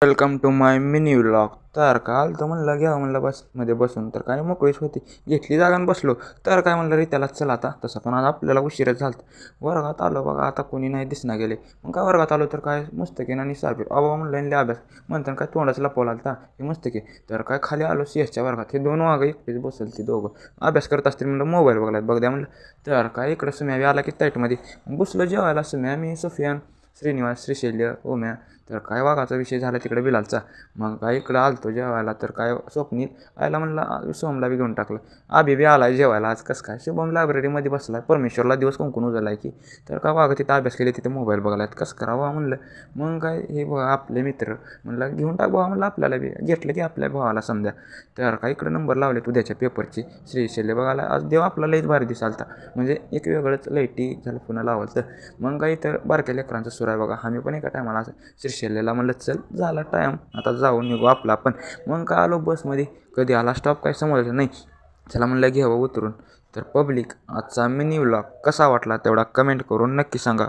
Welcome to my mini vlog. तर काल तर म्हणलं घ्या म्हणलं बसमध्ये बसून तर काय मोकळीच होती. घेतली जागा आणि बसलो तर काय म्हणलं रे त्याला चला आता. तसं पण आज आपल्याला उशीरच झालं. वर्गात आलो बघा आता कोणी नाही दिसना गेले. मग काय वर्गात आलो तर काय मस्तकी आणि साबीर बाबा म्हणलं लिहिले अभ्यास म्हणतात काय तोंडाच लपवला आलता हे मस्तकी. तर काय खाली आलो सीएसच्या वर्गात हे दोन वाघ एकटेच बसल ती दोघं अभ्यास करत असतील म्हणलं मोबाईल बघलात बघ द्या म्हणलं. तर काय इकडं सुम्या आला की ताईटमध्ये बसलो जेवायला. सुम्या मी सुफियान श्रीनिवास श्रीशैल्य ओम्या. तर काय वाघाचा विषय झाला तिकडे बिलालचा. मग काय इकडं आलतो जेवायला तर काय स्वप्नील आयला म्हणलं सोमला बी घेऊन टाकलं. आभी बी आला जेवायला आज कसं काय. शुभम लायब्ररीमध्ये बसला परमेश्वरला दिवस कुंकून उजळला आहे की. तर काय वाघ तिथं अभ्यास केले तिथे मोबाईल बघायला कसं करावं म्हणलं. मग काय हे बघा आपले मित्र म्हणलं घेऊन टाक भावा म्हणलं आपल्याला बी घेतलं की आपल्या भावाला समजा. तर काय इकडं नंबर लावले उद्याच्या पेपरची श्रीशैल्य बघायला आज देव आपला लईच भारी दिसालता. म्हणजे एक वेगळंच लाईटी झालं पुन्हा लावलं तर. मग काही तर बारक्या लेकरांचं सुर आहे बघा. आम्ही पण एका टायमाला असं श्रीशैल्यला म्हणलं चल झाला टाईम आता जाऊन निघू आपला पण. मग काय आलो बसमध्ये कधी आला स्टॉप काय समजायचं नाही. चला म्हणलं घ्यावं उतरून. तर पब्लिक आजचा मिनी व्लॉग कसा वाटला तेवढा कमेंट करून नक्की सांगा.